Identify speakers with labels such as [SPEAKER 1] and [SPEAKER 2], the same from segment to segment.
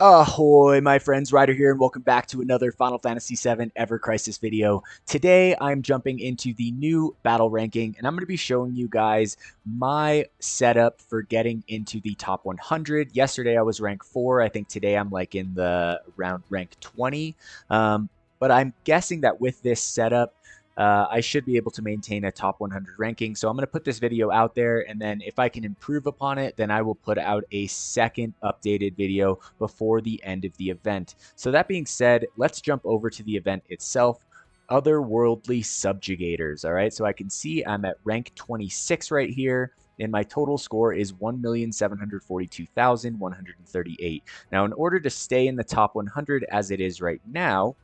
[SPEAKER 1] Ahoy, my friends, Ryder here, and welcome back to another Final Fantasy VII Ever Crisis video. Today, I'm jumping into the new battle ranking, and I'm going to be showing you guys my setup for getting into the top 100. Yesterday, I was rank 4. I think today I'm like in the around rank 20. But I'm guessing that with this setup, I should be able to maintain a top 100 ranking. So I'm going to put this video out there, and then if I can improve upon it, then I will put out a second updated video before the end of the event. So that being said, let's jump over to the event itself. Otherworldly Subjugators. All right, so I can see I'm at rank 26 right here, and my total score is 1,742,138. Now, in order to stay in the top 100 as it is right now,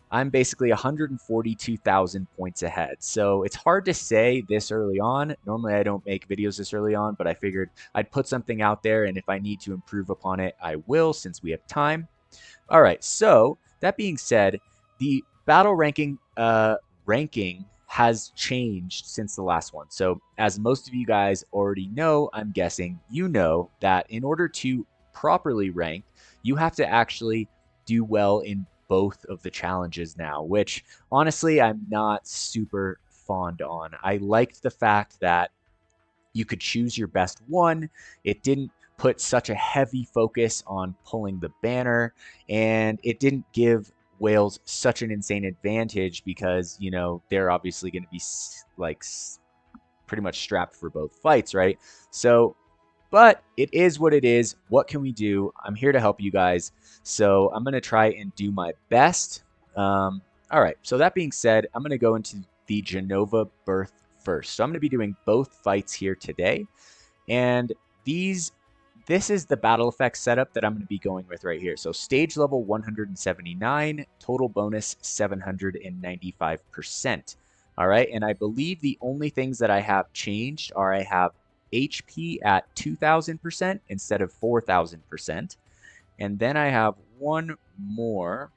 [SPEAKER 1] I'm basically 142,000 points ahead. So it's hard to say this early on. Normally I don't make videos this early on, but I figured I'd put something out there, and if I need to improve upon it, I will, since we have time. All right, so that being said, the battle ranking has changed since the last one. So as most of you guys already know, I'm guessing you know that in order to properly rank, you have to actually do well in both of the challenges now, which honestly I'm not super fond on. I liked the fact that you could choose your best one. It didn't put such a heavy focus on pulling the banner, and it didn't give Wales such an insane advantage because, you know, they're obviously going to be like pretty much strapped for both fights, right? So but it is what it is. What can we do? I'm here to help you guys. So I'm going to try and do my best. All right. So that being said, I'm going to go into the Jenova birth first. So I'm going to be doing both fights here today. And this is the battle effect setup that I'm going to be going with right here. So stage level 179, total bonus 795%. All right. And I believe the only things that I have changed are I have HP at 2,000% instead of 4,000%. And then I have one more,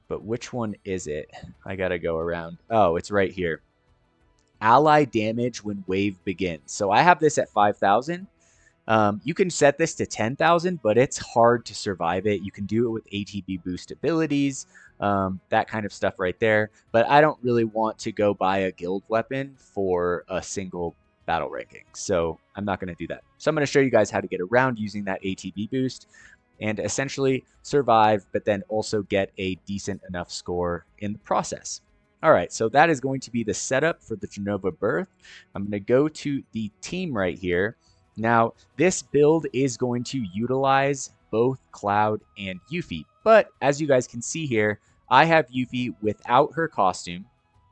[SPEAKER 1] but which one is it? I gotta go around. Oh, it's right here. Ally damage when wave begins. So I have this at 5,000. You can set this to 10,000, but it's hard to survive it. You can do it with ATB boost abilities, that kind of stuff right there. But I don't really want to go buy a guild weapon for a single battle ranking, so I'm not going to do that. So I'm going to show you guys how to get around using that ATB boost and essentially survive, but then also get a decent enough score in the process. All right, so that is going to be the setup for the Jenova birth. I'm going to go to the team right here. Now, this build is going to utilize both Cloud and Yuffie, but as you guys can see here, I have Yuffie without her costume,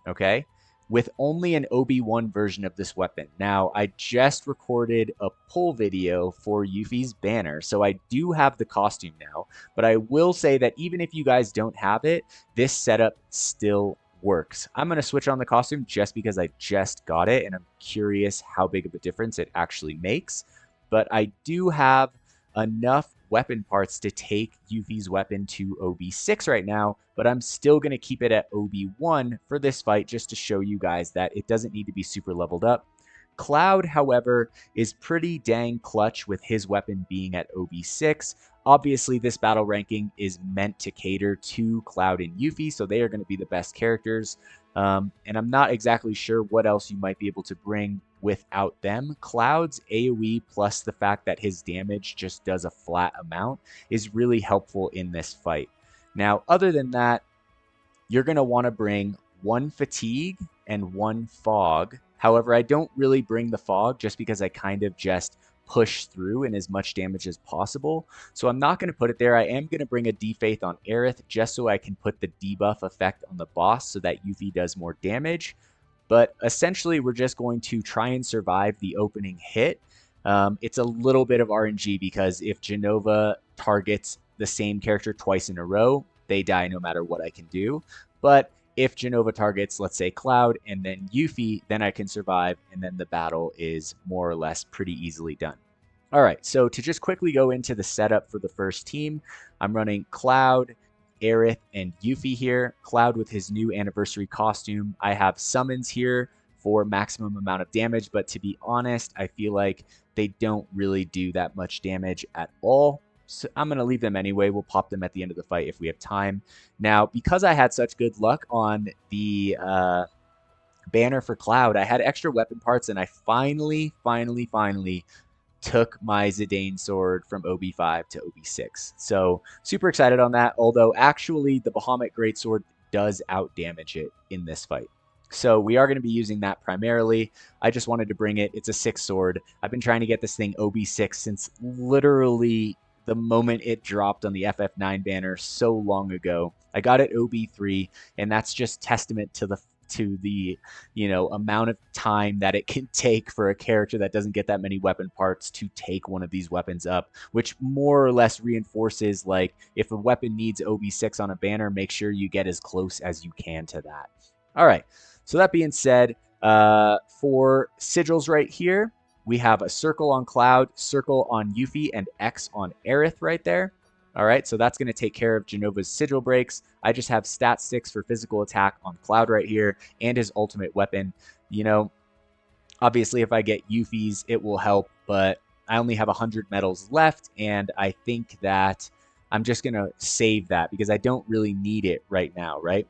[SPEAKER 1] okay? With only an OB1 version of this weapon. Now, I just recorded a pull video for Yuffie's banner, so I do have the costume now, but I will say that even if you guys don't have it, this setup still works. I'm going to switch on the costume just because I just got it, and I'm curious how big of a difference it actually makes, but I do have enough weapon parts to take Yuffie's weapon to OB6 right now, but I'm still going to keep it at OB1 for this fight just to show you guys that it doesn't need to be super leveled up. Cloud, however, is pretty dang clutch with his weapon being at OB6. Obviously, this battle ranking is meant to cater to Cloud and Yuffie, so they are going to be the best characters. And I'm not exactly sure what else you might be able to bring without them. Cloud's AoE plus the fact that his damage just does a flat amount is really helpful in this fight. Now, other than that, you're going to want to bring one fatigue and one fog. However, I don't really bring the fog just because I kind of just push through in as much damage as possible. So I'm not going to put it there. I am going to bring a defaith on Aerith just so I can put the debuff effect on the boss so that Yuffie does more damage. But essentially, we're just going to try and survive the opening hit. It's a little bit of RNG because if Jenova targets the same character twice in a row, they die no matter what I can do. But if Jenova targets, let's say, Cloud and then Yuffie, then I can survive, and then the battle is more or less pretty easily done. All right, so to just quickly go into the setup for the first team, I'm running Cloud, Aerith, and Yuffie here. Cloud with his new anniversary costume. I have summons here for maximum amount of damage, but to be honest, I feel like they don't really do that much damage at all. So I'm going to leave them anyway. We'll pop them at the end of the fight if we have time. Now, because I had such good luck on the banner for Cloud, I had extra weapon parts, and I finally took my Zidane sword from OB5 to OB6. So super excited on that, although actually the Bahamut Greatsword does outdamage it in this fight. So we are going to be using that primarily. I just wanted to bring it. It's a 6 sword. I've been trying to get this thing OB6 since literally the moment it dropped on the FF9 banner so long ago. I got it OB3, and that's just testament to the amount of time that it can take for a character that doesn't get that many weapon parts to take one of these weapons up, which more or less reinforces, like, if a weapon needs OB6 on a banner, make sure you get as close as you can to that. All right, so that being said, for sigils right here, we have a circle on Cloud, circle on Yuffie, and X on Aerith right there. All right, so that's going to take care of Jenova's sigil breaks. I just have stat 6 for physical attack on Cloud right here and his ultimate weapon. You know, obviously if I get Yuffie's, it will help, but I only have 100 medals left, and I think that I'm just going to save that because I don't really need it right now, right?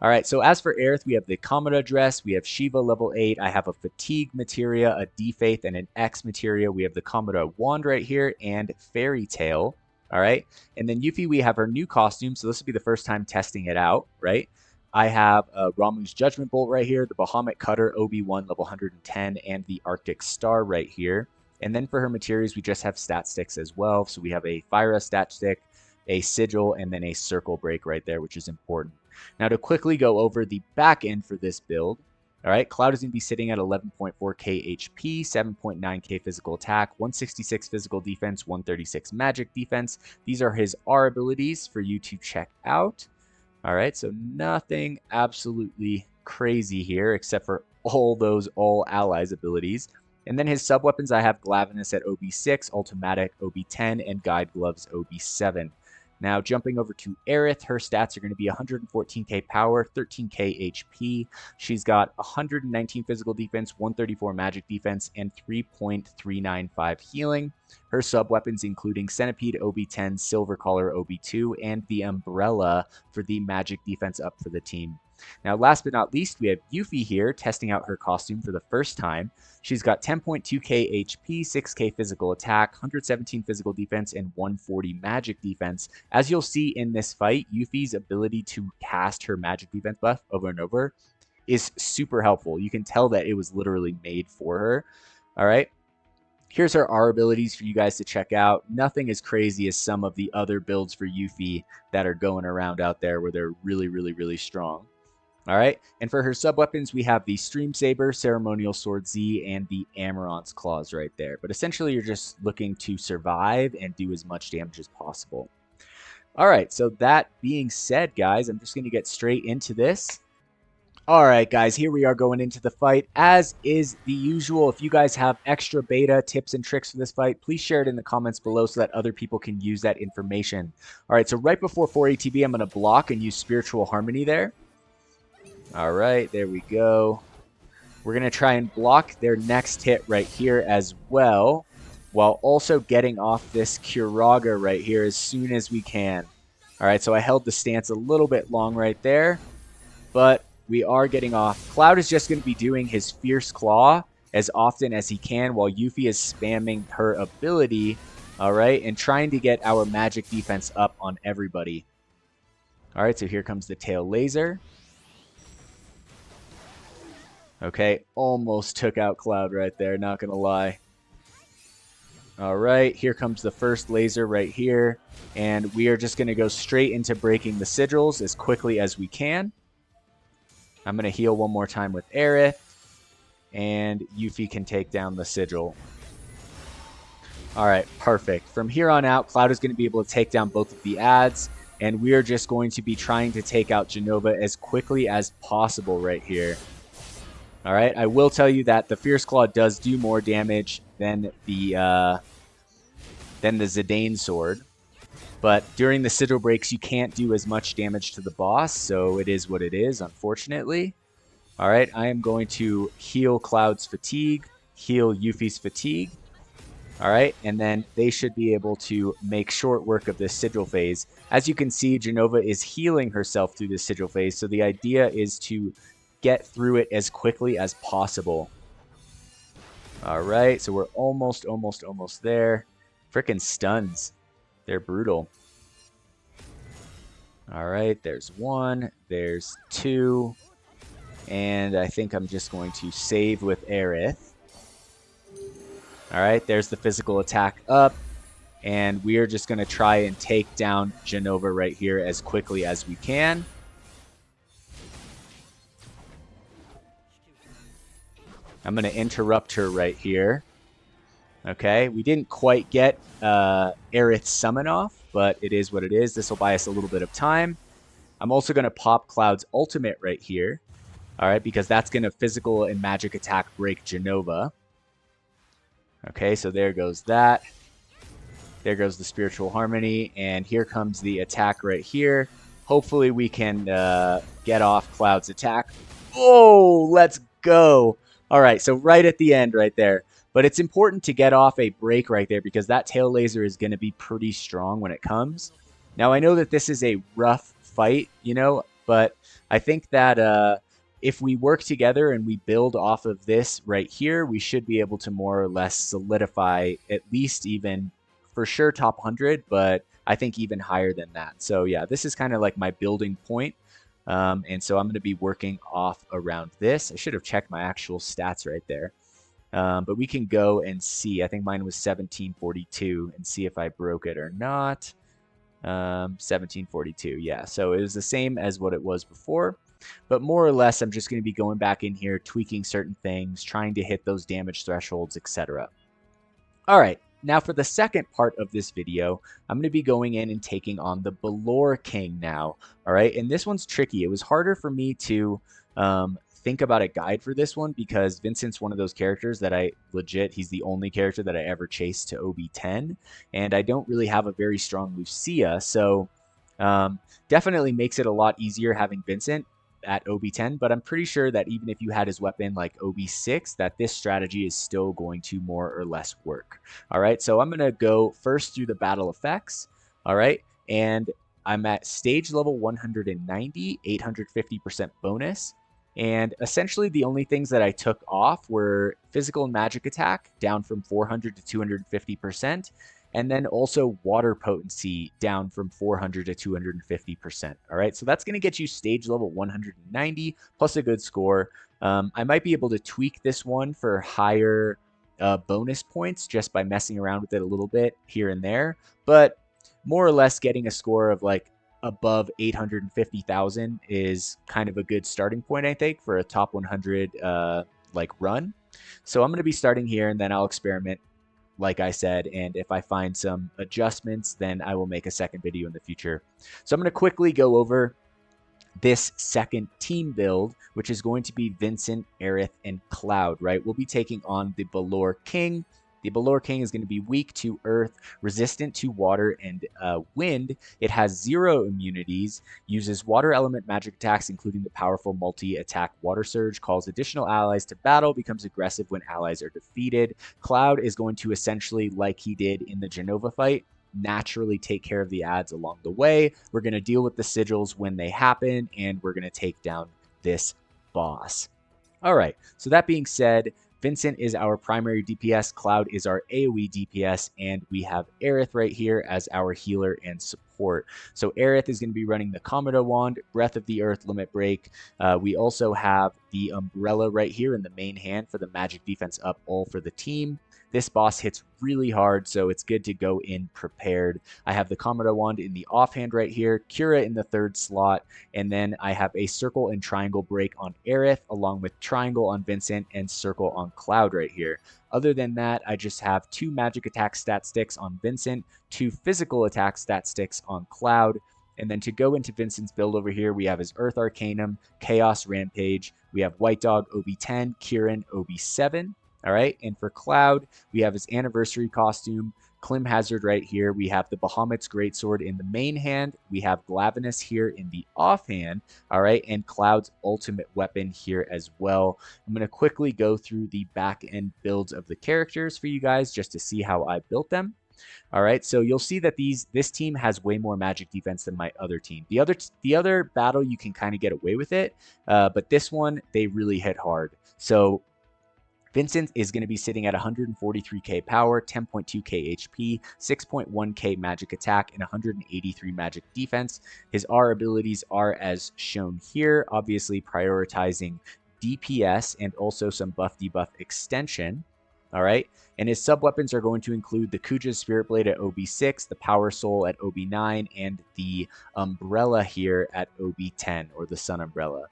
[SPEAKER 1] All right, so as for Aerith, we have the Commodore dress, we have Shiva level 8, I have a Fatigue materia, a D-Faith, and an X materia. We have the Commodore wand right here, and Fairy Tale. All right, and then Yuffie, we have her new costume, so this will be the first time testing it out, right? I have Ramuh's Judgment Bolt right here, the Bahamut Cutter OB1 level 110, and the Arctic Star right here. And then for her materials, we just have stat sticks as well. So we have a Phyra stat stick, a Sigil, and then a Circle Break right there, which is important. Now to quickly go over the back end for this build, all right, Cloud is going to be sitting at 11.4k HP, 7.9k physical attack, 166 physical defense, 136 magic defense. These are his R abilities for you to check out. All right, so nothing absolutely crazy here except for all those all allies abilities. And then his sub-weapons, I have Glavenus at OB6, Ultimatic OB10, and Guide Gloves OB7. Now, jumping over to Aerith, her stats are going to be 114k power, 13k HP. She's got 119 physical defense, 134 magic defense, and 3.395 healing. Her sub-weapons including Centipede OB10, Silver Collar OB2, and the Umbrella for the magic defense up for the team. Now, last but not least, we have Yuffie here testing out her costume for the first time. She's got 10.2k HP, 6k physical attack, 117 physical defense, and 140 magic defense. As you'll see in this fight, Yuffie's ability to cast her magic defense buff over and over is super helpful. You can tell that it was literally made for her. All right. Here's her R abilities for you guys to check out. Nothing as crazy as some of the other builds for Yuffie that are going around out there where they're really strong. All right, and for her sub-weapons, we have the Stream Saber, Ceremonial Sword Z, and the Amaranth's Claws right there. But essentially, you're just looking to survive and do as much damage as possible. All right, so that being said, guys, I'm just going to get straight into this. All right, guys, here we are going into the fight. As is the usual, if you guys have extra beta tips and tricks for this fight, please share it in the comments below so that other people can use that information. All right, so right before 4 ATB, I'm going to block and use Spiritual Harmony there. All right, there we go. We're going to try and block their next hit right here as well, while also getting off this Kuraga right here as soon as we can. All right, so I held the stance a little bit long right there, but we are getting off. Cloud is just going to be doing his Fierce Claw as often as he can while Yuffie is spamming her ability, all right, and trying to get our magic defense up on everybody. All right, so here comes the Tail Laser. Okay, almost took out Cloud right there, not going to lie. All right, here comes the first laser right here. And we are just going to go straight into breaking the sigils as quickly as we can. I'm going to heal one more time with Aerith. And Yuffie can take down the sigil. All right, perfect. From here on out, Cloud is going to be able to take down both of the adds. And we are just going to be trying to take out Jenova as quickly as possible right here. All right, I will tell you that the Fierce Claw does do more damage than the Zidane sword, but during the sigil breaks, you can't do as much damage to the boss, so it is what it is, unfortunately. All right, I am going to heal Cloud's fatigue, heal Yuffie's fatigue, All right, and then they should be able to make short work of this sigil phase. As you can see, Jenova is healing herself through this sigil phase, so the idea is to get through it as quickly as possible. All right, so we're almost there. Frickin' stuns. They're brutal. All right, there's one, there's two, and I think I'm just going to save with Aerith. All right, there's the physical attack up. And we are just going to try and take down Jenova right here as quickly as we can. I'm going to interrupt her right here. Okay, we didn't quite get Aerith's summon off, but it is what it is. This will buy us a little bit of time. I'm also going to pop Cloud's ultimate right here. All right, because that's going to physical and magic attack break Jenova. Okay, so there goes that. There goes the Spiritual Harmony, and here comes the attack right here. Hopefully we can get off Cloud's attack. Oh, let's go. All right, so right at the end right there. But it's important to get off a break right there because that tail laser is going to be pretty strong when it comes. Now, I know that this is a rough fight, you know, but I think that if we work together and we build off of this right here, we should be able to more or less solidify at least even for sure top 100, but I think even higher than that. So yeah, this is kind of like my building point. And so I'm going to be working off around this. I should have checked my actual stats right there. But we can go and see. I think mine was 1742 and see if I broke it or not. 1742, yeah. So it was the same as what it was before. But more or less, I'm just going to be going back in here, tweaking certain things, trying to hit those damage thresholds, etc. All right. Now for the second part of this video, I'm going to be going in and taking on the Baloir King now. All right, and this one's tricky. It was harder for me to think about a guide for this one because Vincent's one of those characters that he's the only character that I ever chased to OB10, and I don't really have a very strong Lucia, so definitely makes it a lot easier having Vincent at OB10, but I'm pretty sure that even if you had his weapon like OB6, that this strategy is still going to more or less work. All right, so I'm going to go first through the battle effects. All right, and I'm at stage level 190, 850% bonus. And essentially the only things that I took off were physical and magic attack down from 400 to 250%. And then also water potency down from 400 to 250%. All right, so that's going to get you stage level 190 plus a good score. I might be able to tweak this one for higher bonus points just by messing around with it a little bit here and there. But more or less getting a score of like above 850,000 is kind of a good starting point, I think, for a top 100 like run. So I'm going to be starting here and then I'll experiment like I said, and if I find some adjustments, then I will make a second video in the future. So I'm going to quickly go over this second team build, which is going to be Vincent, Aerith, and Cloud, right? We'll be taking on the Baloir King. The Baloir King is going to be weak to earth, resistant to water and wind. It has 0 immunities, uses water element magic attacks, including the powerful multi-attack water surge, calls additional allies to battle, becomes aggressive when allies are defeated. Cloud is going to essentially, like he did in the Jenova fight, naturally take care of the ads along the way. We're going to deal with the sigils when they happen, and we're going to take down this boss. All right, so that being said, Vincent is our primary DPS, Cloud is our AoE DPS, and we have Aerith right here as our healer and support. So Aerith is going to be running the Commodore Wand, Breath of the Earth, Limit Break. We also have the Umbrella right here in the main hand for the magic defense up, all for the team. This boss hits really hard, so it's good to go in prepared. I have the Commodore Wand in the offhand right here, Cura in the 3rd slot, and then I have a Circle and Triangle break on Aerith, along with Triangle on Vincent and Circle on Cloud right here. Other than that, I just have 2 magic attack stat sticks on Vincent, 2 physical attack stat sticks on Cloud, and then to go into Vincent's build over here, we have his Earth Arcanum, Chaos Rampage, we have White Dog OB10, Kieran OB7. All right, and for Cloud, we have his anniversary costume, Clim Hazard right here. We have the Bahamut's Greatsword in the main hand. We have Glavenus here in the offhand. All right, and Cloud's ultimate weapon here as well. I'm going to quickly go through the back end builds of the characters for you guys just to see how I built them. All right, so you'll see that this team has way more magic defense than my other team. The other battle you can kind of get away with it, but this one they really hit hard. So Vincent is going to be sitting at 143k power, 10.2k HP, 6.1k magic attack, and 183 magic defense. His R abilities are as shown here, obviously prioritizing DPS and also some buff debuff extension. All right, and his sub weapons are going to include the Kuja's Spirit Blade at OB6, the Power Soul at OB9, and the Umbrella here at OB10, or the Sun Umbrella.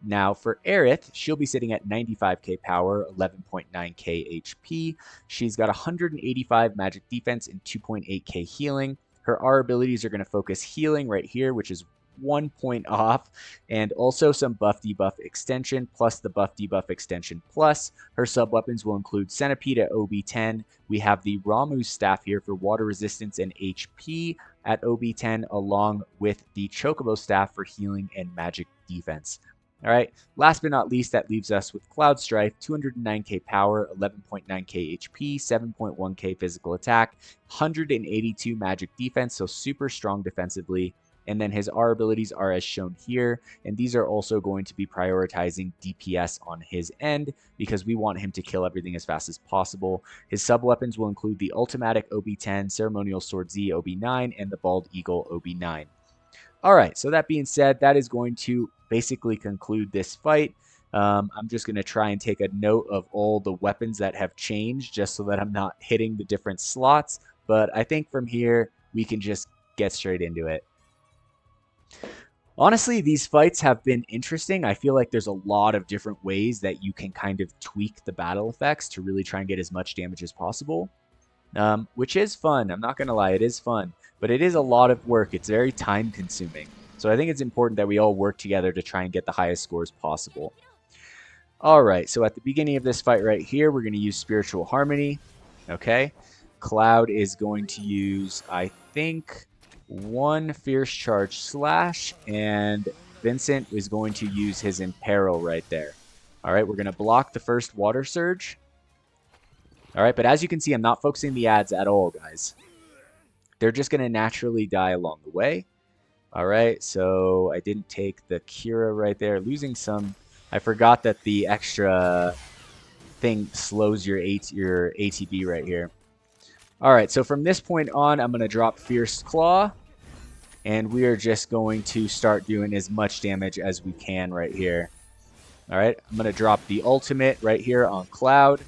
[SPEAKER 1] Now for Aerith, she'll be sitting at 95k power, 11.9k HP. She's got 185 magic defense and 2.8k healing. Her R abilities are going to focus healing right here, which is 1 point off, and also some buff debuff extension plus the buff debuff extension plus. Her sub weapons will include Centipede at OB10. We have the Ramuh's staff here for water resistance and HP at OB10, along with the Chocobo staff for healing and magic defense. All right, last but not least, that leaves us with Cloud Strife, 209k power, 11.9k HP, 7.1k physical attack, 182 magic defense, so super strong defensively. And then his R abilities are as shown here, and these are also going to be prioritizing DPS on his end because we want him to kill everything as fast as possible. His sub weapons will include the Ultimatic OB10, Ceremonial Sword Z OB9, and the Bald Eagle OB9. All right, so that being said, that is going to basically conclude this fight. I'm just going to try and take a note of all the weapons that have changed just so that I'm not hitting the different slots. But I think from here, we can just get straight into it. Honestly, these fights have been interesting. I feel like there's a lot of different ways that you can kind of tweak the battle effects to really try and get as much damage as possible, which is fun. I'm not going to lie, it is fun, but it is a lot of work. It's very time consuming. So I think it's important that we all work together to try and get the highest scores possible. All right, so at the beginning of this fight right here, we're going to use Spiritual Harmony. Okay, Cloud is going to use, I think, 1 Fierce Charge Slash, and Vincent is going to use his Imperil right there. All right, we're going to block the first Water Surge. All right, but as you can see, I'm not focusing the ads at all, guys. They're just going to naturally die along the way. All right, so I didn't take the Cura right there. Losing some... I forgot that the extra thing slows your ATB right here. All right, so from this point on, I'm going to drop Fierce Claw. And we are just going to start doing as much damage as we can right here. All right, I'm going to drop the ultimate right here on Cloud.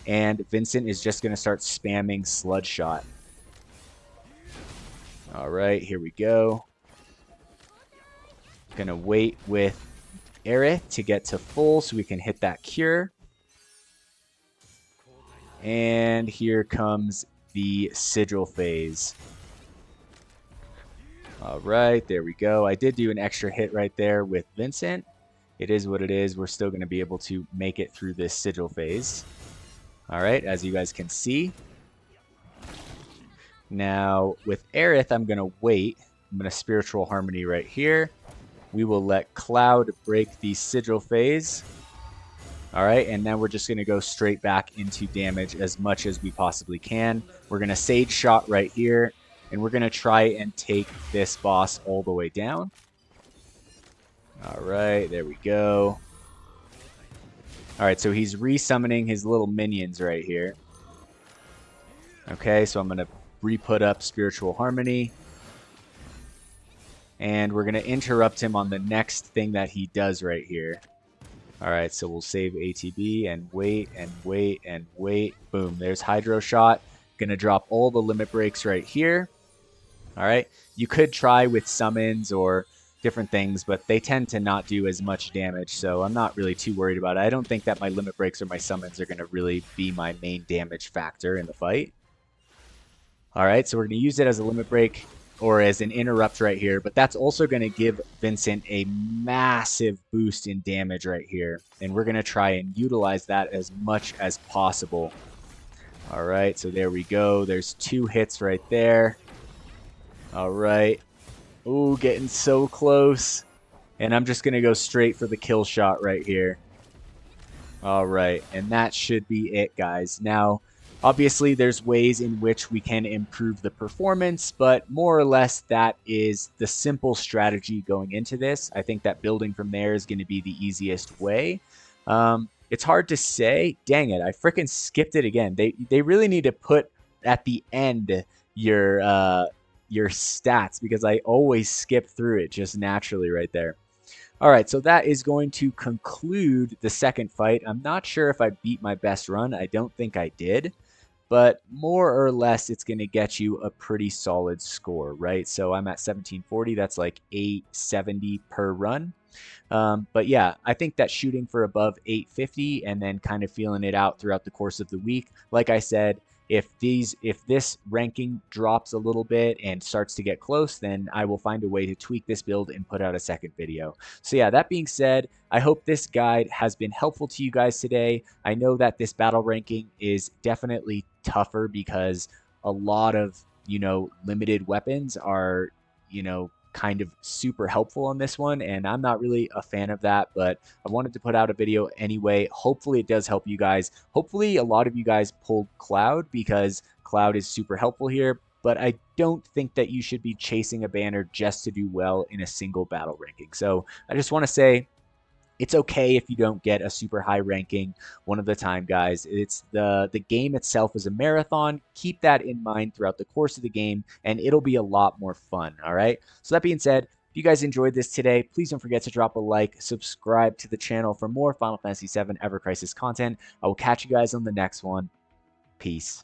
[SPEAKER 1] And Vincent is just going to start spamming Sludge Shot. All right, here we go. Going to wait with Aerith to get to full so we can hit that cure. And here comes the Sigil phase. All right, there we go. I did do an extra hit right there with Vincent. It is what it is. We're still going to be able to make it through this Sigil phase. All right, as you guys can see. Now, with Aerith, I'm going to wait. I'm going to Spiritual Harmony right here. We will let Cloud break the Sigil phase. All right, and then we're just going to go straight back into damage as much as we possibly can. We're going to Sage Shot right here, and we're going to try and take this boss all the way down. All right, there we go. All right, so he's resummoning his little minions right here. Okay, so I'm going to re-put up Spiritual Harmony. And we're going to interrupt him on the next thing that he does right here. All right, so we'll save ATB and wait and wait and wait. Boom, there's Hydro Shot. Going to drop all the limit breaks right here. All right, you could try with summons or different things, but they tend to not do as much damage, so I'm not really too worried about it. I don't think that my limit breaks or my summons are going to really be my main damage factor in the fight. All right, so we're going to use it as a limit break or as an interrupt right here, but that's also going to give Vincent a massive boost in damage right here, and we're going to try and utilize that as much as possible. All right, so there we go. There's 2 hits right there. All right. Ooh, getting so close. And I'm just going to go straight for the kill shot right here. All right, and that should be it, guys. Now, obviously, there's ways in which we can improve the performance, but more or less, that is the simple strategy going into this. I think that building from there is going to be the easiest way. It's hard to say. Dang it, I freaking skipped it again. They really need to put at the end your stats because I always skip through it just naturally right there. All right, so that is going to conclude the second fight. I'm not sure if I beat my best run. I don't think I did, but more or less it's going to get you a pretty solid score, right? So I'm at 1740. That's like 870 per run. But yeah, I think that shooting for above 850 and then kind of feeling it out throughout the course of the week. Like I said, if this ranking drops a little bit and starts to get close, then I will find a way to tweak this build and put out a second video. So yeah, that being said, I hope this guide has been helpful to you guys today. I know that this battle ranking is definitely tougher because a lot of, limited weapons are, kind of super helpful on this one, and I'm not really a fan of that, but I wanted to put out a video anyway. Hopefully it does help you guys. Hopefully a lot of you guys pulled Cloud because Cloud is super helpful here, but I don't think that you should be chasing a banner just to do well in a single battle ranking. So I just want to say it's okay if you don't get a super high ranking one of the time, guys. It's the game itself is a marathon. Keep that in mind throughout the course of the game, and it'll be a lot more fun. All right. So that being said, if you guys enjoyed this today, please don't forget to drop a like, subscribe to the channel for more Final Fantasy VII Ever Crisis content. I will catch you guys on the next one. Peace.